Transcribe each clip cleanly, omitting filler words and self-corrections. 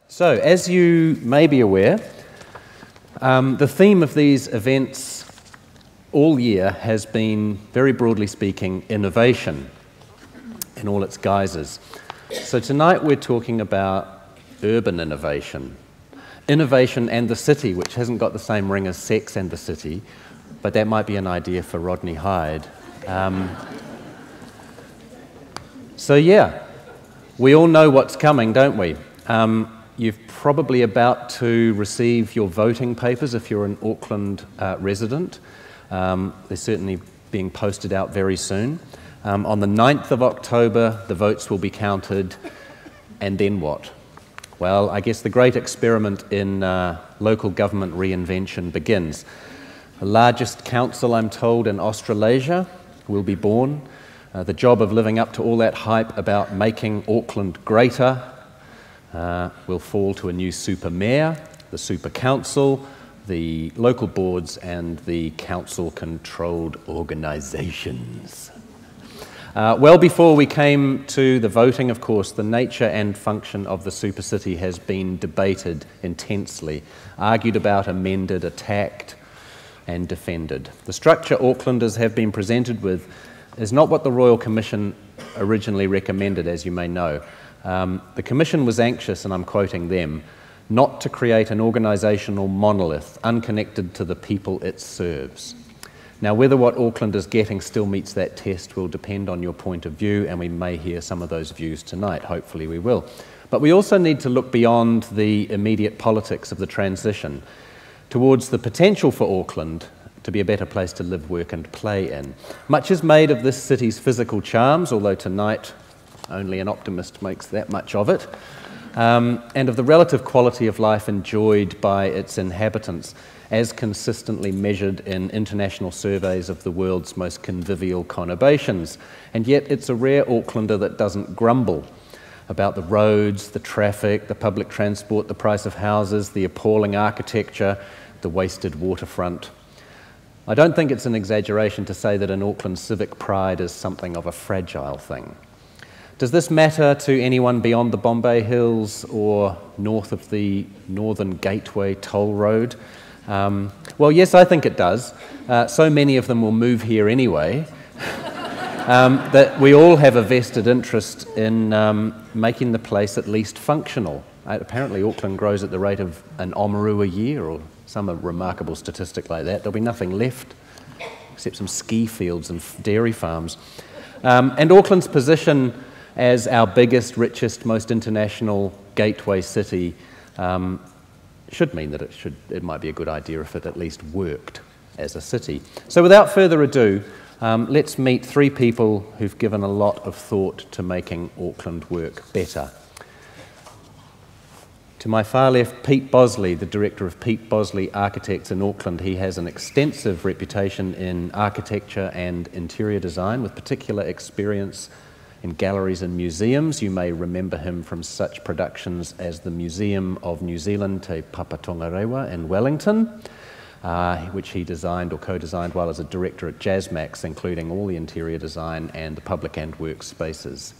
So, as you may be aware, the theme of these events all year has been, very broadly speaking, innovation in all its guises. So tonight we're talking about urban innovation. Innovation and the city, which hasn't got the same ring as Sex and the City, but that might be an idea for Rodney Hyde. So yeah, we all know what's coming, don't we? You're probably about to receive your voting papers if you're an Auckland resident. They're certainly being posted out very soon. On the 9th of October, the votes will be counted, and then what? Well, I guess the great experiment in local government reinvention begins. The largest council, I'm told, in Australasia will be born. The job of living up to all that hype about making Auckland greater will fall to a new super mayor, the super council, the local boards, and the council-controlled organisations. Well before we came to the voting, of course, the nature and function of the super city has been debated intensely, argued about, amended, attacked, and defended. The structure Aucklanders have been presented with is not what the Royal Commission originally recommended, as you may know. The Commission was anxious, and I'm quoting them, not to create an organisational monolith unconnected to the people it serves. Now, whether what Auckland is getting still meets that test will depend on your point of view, and we may hear some of those views tonight. Hopefully we will. But we also need to look beyond the immediate politics of the transition towards the potential for Auckland to be a better place to live, work and play in. Much is made of this city's physical charms, although tonight only an optimist makes that much of it, and of the relative quality of life enjoyed by its inhabitants, as consistently measured in international surveys of the world's most convivial conurbations. And yet it's a rare Aucklander that doesn't grumble about the roads, the traffic, the public transport, the price of houses, the appalling architecture, the wasted waterfront. I don't think it's an exaggeration to say that in Auckland, civic pride is something of a fragile thing. Does this matter to anyone beyond the Bombay Hills or north of the Northern Gateway toll road? Well, yes, I think it does. So many of them will move here anyway, that we all have a vested interest in making the place at least functional. Apparently Auckland grows at the rate of an Oamaru a year, or some remarkable statistic like that. There'll be nothing left except some ski fields and dairy farms. And Auckland's position as our biggest, richest, most international gateway city should mean that it might be a good idea if it at least worked as a city. So without further ado, let's meet three people who've given a lot of thought to making Auckland work better. To my far left, Pete Bossley, the director of Pete Bossley Architects in Auckland. He has an extensive reputation in architecture and interior design, with particular experience in galleries and museums. You may remember him from such productions as the Museum of New Zealand Te Papatongarewa in Wellington, which he designed or co-designed while as a director at Jasmax, including all the interior design and the public and work spaces.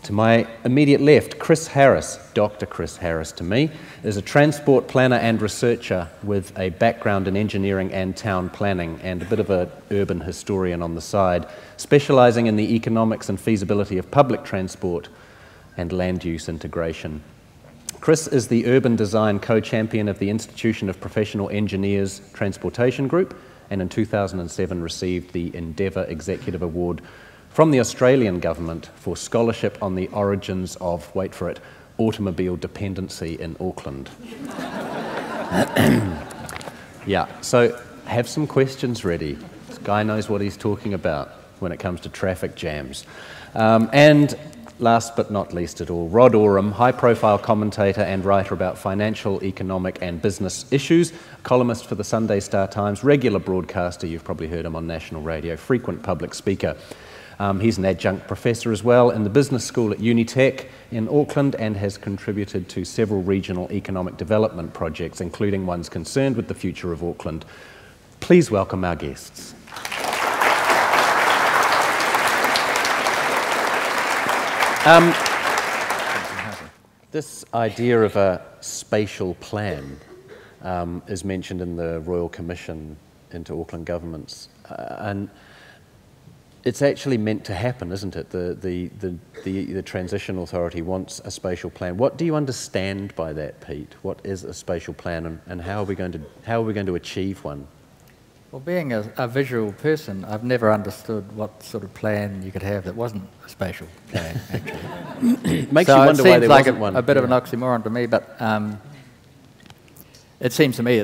To my immediate left, Chris Harris, Dr. Chris Harris to me, is a transport planner and researcher with a background in engineering and town planning and a bit of an urban historian on the side, specialising in the economics and feasibility of public transport and land use integration. Chris is the urban design co-champion of the Institution of Professional Engineers Transportation Group, and in 2007 received the Endeavour Executive Award from the Australian government for scholarship on the origins of, wait for it, automobile dependency in Auckland. Yeah, so have some questions ready. This guy knows what he's talking about when it comes to traffic jams. And last but not least at all, Rod Oram, high-profile commentator and writer about financial, economic and business issues, columnist for the Sunday Star Times, regular broadcaster, you've probably heard him on national radio, frequent public speaker. He's an adjunct professor as well in the business school at Unitec in Auckland and has contributed to several regional economic development projects, including ones concerned with the future of Auckland. Please welcome our guests. This idea of a spatial plan is mentioned in the Royal Commission into Auckland governments, and it's actually meant to happen, isn't it? The Transition Authority wants a spatial plan. What do you understand by that, Pete? What is a spatial plan, and how are we going to achieve one? Well, being a visual person, I've never understood what sort of plan you could have that wasn't a spatial plan, actually. Makes you wonder why there wasn't one. It seems like a bit of an oxymoron to me, but it seems to me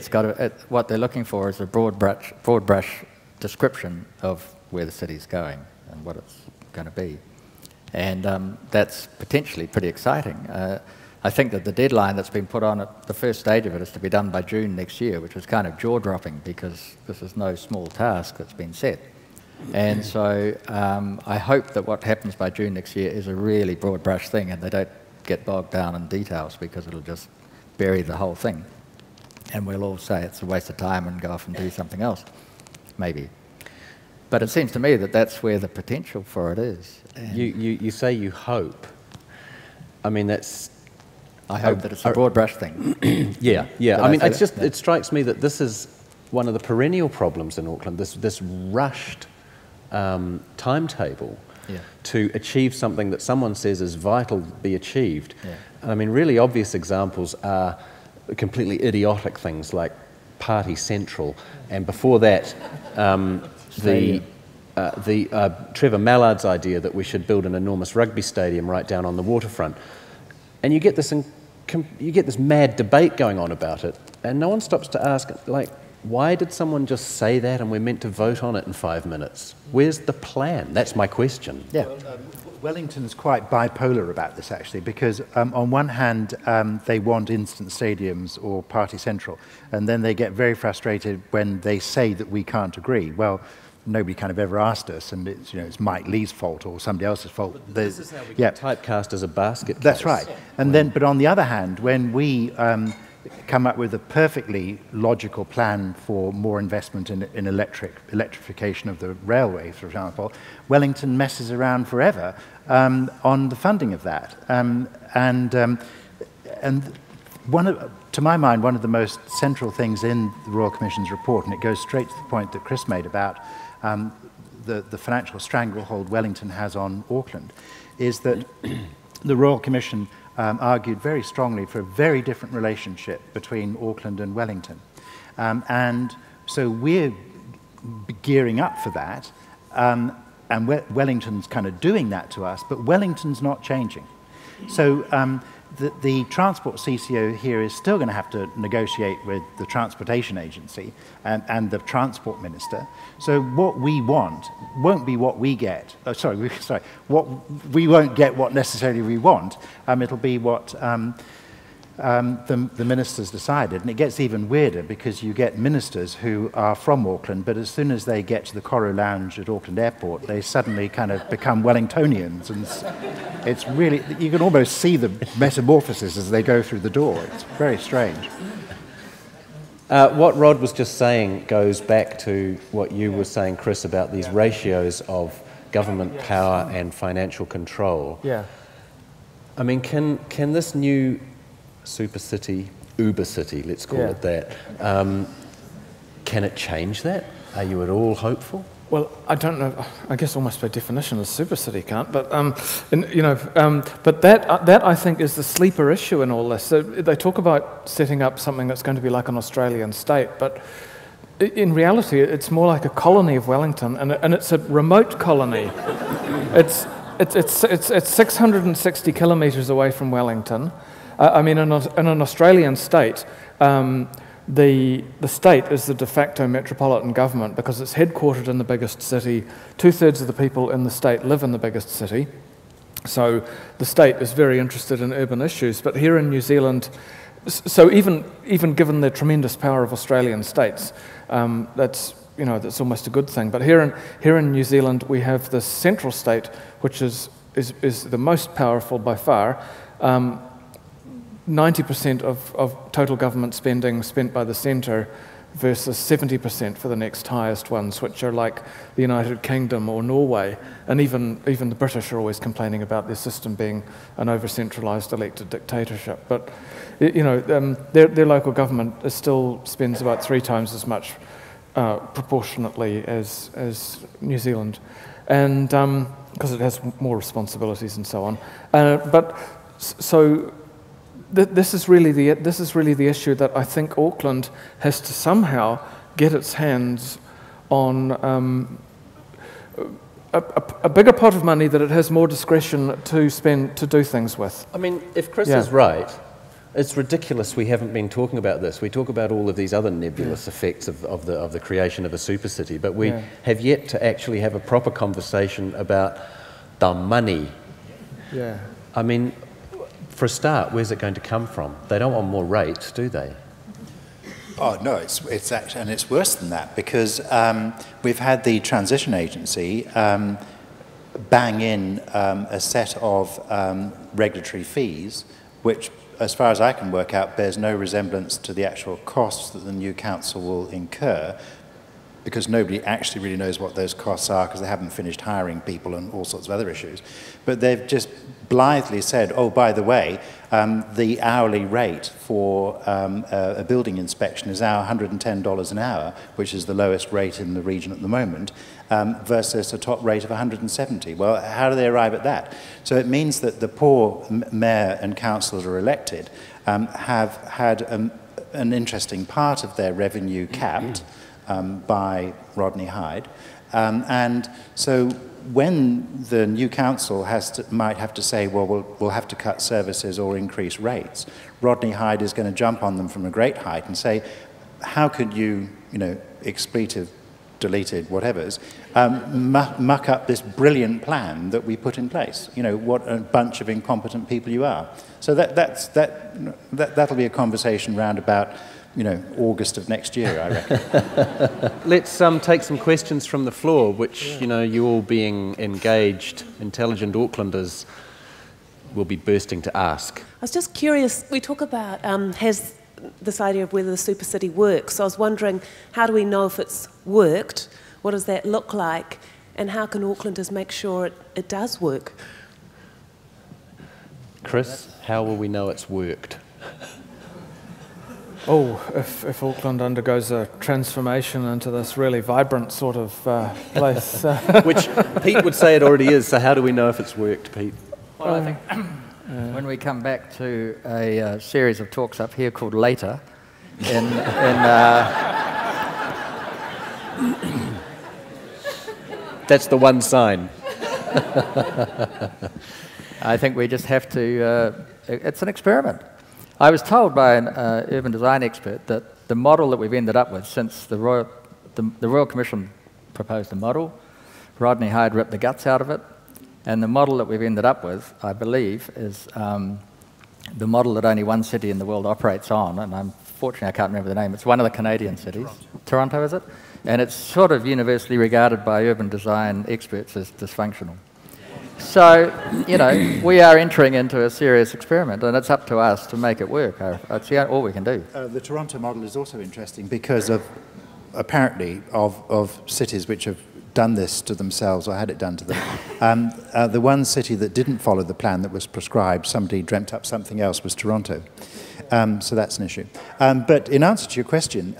what they're looking for is a broad brush description of where the city's going and what it's going to be. And that's potentially pretty exciting. I think that the deadline that's been put on at the first stage of it is to be done by June next year, which is kind of jaw-dropping because this is no small task that's been set. And so I hope that what happens by June next year is a really broad brush thing and they don't get bogged down in details because it'll just bury the whole thing. And we'll all say it's a waste of time and go off and do something else, maybe. But it seems to me that that's where the potential for it is. You say you hope. I mean, that's... I hope that it's a broad brush thing. Yeah. I mean, it strikes me that this is one of the perennial problems in Auckland, this rushed timetable to achieve something that someone says is vital to be achieved. Yeah. And I mean, really obvious examples are completely idiotic things like Party Central, and before that, Trevor Mallard's idea that we should build an enormous rugby stadium right down on the waterfront. And you get this mad debate going on about it, and no one stops to ask, like, why did someone just say that and we're meant to vote on it in 5 minutes? Where's the plan? That's my question. Yeah. Wellington's quite bipolar about this, actually, because on one hand, they want instant stadiums or Party Central, and then they get very frustrated when they say that we can't agree. Well, nobody kind of ever asked us, and it's Mike Lee's fault or somebody else's fault. This is how we get typecast as a basket case. That's right. And then, but on the other hand, when we come up with a perfectly logical plan for more investment in electrification of the railway, for example, Wellington messes around forever on the funding of that. To my mind, one of the most central things in the Royal Commission's report, and it goes straight to the point that Chris made about the financial stranglehold Wellington has on Auckland, is that the Royal Commission argued very strongly for a very different relationship between Auckland and Wellington. And so we're gearing up for that, and Wellington's kind of doing that to us, but Wellington's not changing. So the Transport CCO here is still going to have to negotiate with the Transportation Agency and the Transport Minister. So what we want won't be what we get. What we won't get what necessarily we want. It'll be what the ministers decided. And it gets even weirder because you get ministers who are from Auckland, but as soon as they get to the Coro Lounge at Auckland Airport, they suddenly kind of become Wellingtonians. And it's really, you can almost see the metamorphosis as they go through the door. It's very strange. What Rod was just saying goes back to what you were saying, Chris, about these ratios of government power and financial control. Yeah. I mean, can this new super city, Uber city, let's call it that, can it change that? Are you at all hopeful? Well, I don't know. I guess almost by definition, a super city can't. But but that I think is the sleeper issue in all this. So they talk about setting up something that's going to be like an Australian state, but in reality, it's more like a colony of Wellington, and it's a remote colony. It's 660 kilometres away from Wellington. I mean, in an Australian state, the state is the de facto metropolitan government because it's headquartered in the biggest city. 2/3 of the people in the state live in the biggest city. So the state is very interested in urban issues. But here in New Zealand, so even given the tremendous power of Australian states, that's almost a good thing. But here in New Zealand, we have the central state, which is the most powerful by far. 90% of total government spending spent by the centre, versus 70% for the next highest ones, which are like the United Kingdom or Norway. And even the British are always complaining about their system being an over-centralised elected dictatorship. But their local government still spends about 3 times as much proportionately as New Zealand, and because it has more responsibilities and so on. This is really the issue that I think Auckland has to somehow get its hands on a bigger pot of money that it has more discretion to spend to do things with. I mean, if Chris is right, it's ridiculous we haven't been talking about this. We talk about all of these other nebulous effects of the creation of a super city, but we have yet to actually have a proper conversation about the money. Yeah. I mean, for a start, where's it going to come from? They don't want more rates, do they? Oh no, it's actually, and it's worse than that, because we've had the transition agency bang in a set of regulatory fees, which, as far as I can work out, bears no resemblance to the actual costs that the new council will incur, because nobody actually really knows what those costs are, because they haven't finished hiring people and all sorts of other issues. But they've just blithely said, oh, by the way, the hourly rate for a building inspection is now $110 an hour, which is the lowest rate in the region at the moment, versus a top rate of 170. Well, how do they arrive at that? So it means that the poor mayor and councillors who are elected have had an interesting part of their revenue capped by Rodney Hyde. And so when the new council might have to say, well, we'll have to cut services or increase rates, Rodney Hyde is going to jump on them from a great height and say, how could you, expletive, deleted, whatevers, muck up this brilliant plan that we put in place? What a bunch of incompetent people you are. So that'll be a conversation round about August of next year, I reckon. Let's take some questions from the floor, which, you all being engaged, intelligent Aucklanders will be bursting to ask. I was just curious, we talk about has this idea of whether the super city works. So I was wondering, how do we know if it's worked? What does that look like? And how can Aucklanders make sure it does work? Chris, how will we know it's worked? Oh, if Auckland undergoes a transformation into this really vibrant sort of place. Which Pete would say it already is, so how do we know if it's worked, Pete? Well, I think when we come back to a series of talks up here called Later, That's the one sign. I think we just have to, it's an experiment. I was told by an urban design expert that the model that we've ended up with, since the Royal Commission proposed a model, Rodney Hyde ripped the guts out of it, and the model that we've ended up with, I believe, is the model that only one city in the world operates on, and unfortunately I can't remember the name. It's one of the Canadian cities. Toronto, is it? And it's sort of universally regarded by urban design experts as dysfunctional. So, we are entering into a serious experiment, and it's up to us to make it work. That's all we can do. The Toronto model is also interesting because of, apparently, of cities which have done this to themselves or had it done to them. The one city that didn't follow the plan that was prescribed, somebody dreamt up something else, was Toronto. So that's an issue. But in answer to your question,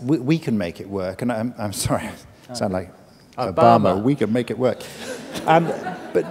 we can make it work. And I'm sorry, I sound like Obama. We can make it work. But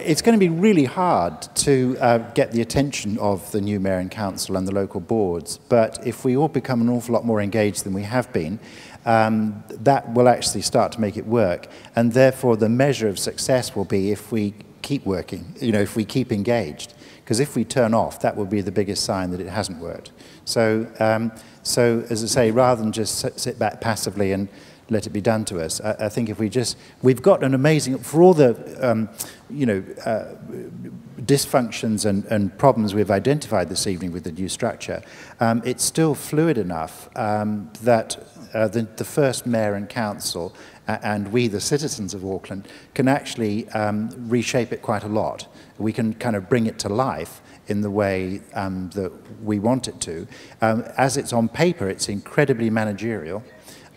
it's going to be really hard to get the attention of the new mayor and council and the local boards. But if we all become an awful lot more engaged than we have been, that will actually start to make it work. And therefore, the measure of success will be if we keep working, if we keep engaged. Because if we turn off, that will be the biggest sign that it hasn't worked. So, as I say, rather than just sit back passively and let it be done to us, I think if we've got an amazing, for all the, dysfunctions and problems we've identified this evening with the new structure, it's still fluid enough that the first mayor and council and we, the citizens of Auckland, can actually reshape it quite a lot. We can kind of bring it to life in the way that we want it to. As it's on paper, it's incredibly managerial.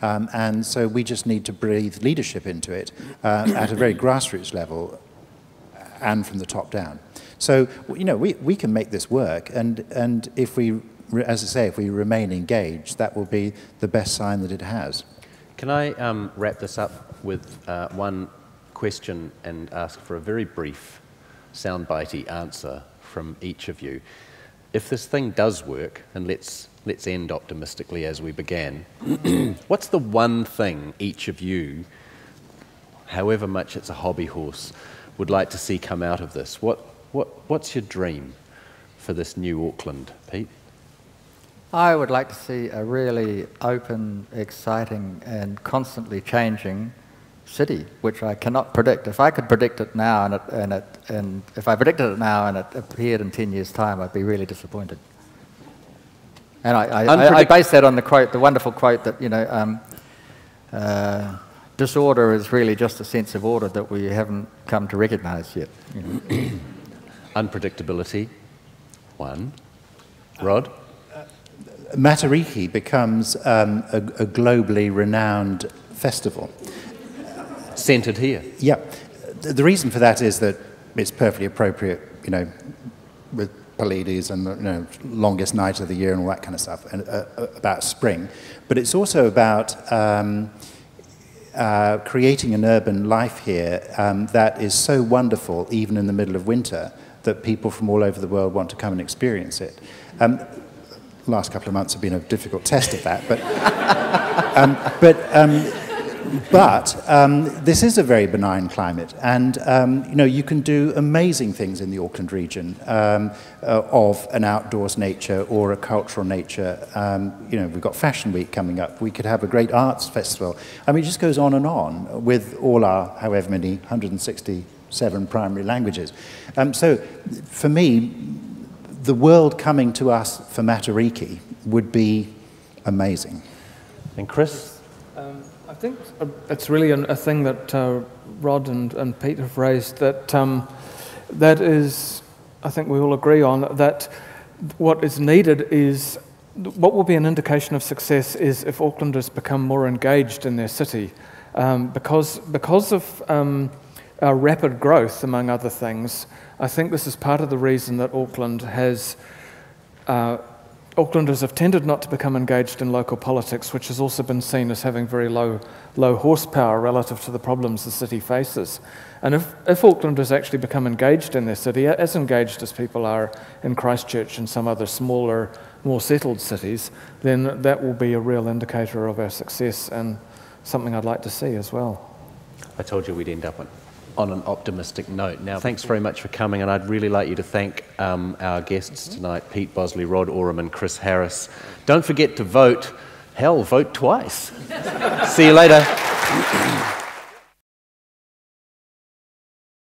And so we just need to breathe leadership into it at a very grassroots level and from the top down. So, you know, we can make this work, and if we, as I say, if we remain engaged, that will be the best sign that it has. Can I wrap this up with one question and ask for a very brief, soundbitey answer from each of you? If this thing does work, and let's end optimistically as we began, what's the one thing each of you, however much it's a hobby horse, would like to see come out of this? What's your dream for this new Auckland, Pete? I would like to see a really open, exciting, and constantly changing city, which I cannot predict. If I could predict it now, and if I predicted it now and it appeared in 10 years' time, I'd be really disappointed. And I base that on the quote, the wonderful quote that, you know, disorder is really just a sense of order that we haven't come to recognise yet. You know. Unpredictability, one. Rod? Matariki becomes a globally renowned festival. Centred here. Yeah. The reason for that is that it's perfectly appropriate, you know, with Pleiades and, you know, longest night of the year and all that kind of stuff, and about spring. But it's also about creating an urban life here that is so wonderful, even in the middle of winter, that people from all over the world want to come and experience it. Last couple of months have been a difficult test of that, but this is a very benign climate, and you know, you can do amazing things in the Auckland region of an outdoors nature or a cultural nature. You know, we've got Fashion Week coming up. We could have a great arts festival. I mean, it just goes on with all our however many 167 primary languages. So, for me, the world coming to us for Matariki would be amazing. And Chris? I think it's really a thing that Rod and Pete have raised, that is, I think we all agree on, that what is needed is, what will be an indication of success is if Aucklanders become more engaged in their city. Because of our rapid growth, among other things, I think this is part of the reason that Auckland has, Aucklanders have tended not to become engaged in local politics, which has also been seen as having very low horsepower relative to the problems the city faces. And if Aucklanders actually become engaged in their city, as engaged as people are in Christchurch and some other smaller, more settled cities, then that will be a real indicator of our success and something I'd like to see as well. I told you we'd end up on an optimistic note. Now, thanks very much for coming, and I'd really like you to thank our guests tonight, Pete Bossley, Rod Oram, and Chris Harris. Don't forget to vote. Hell, vote twice. See you later.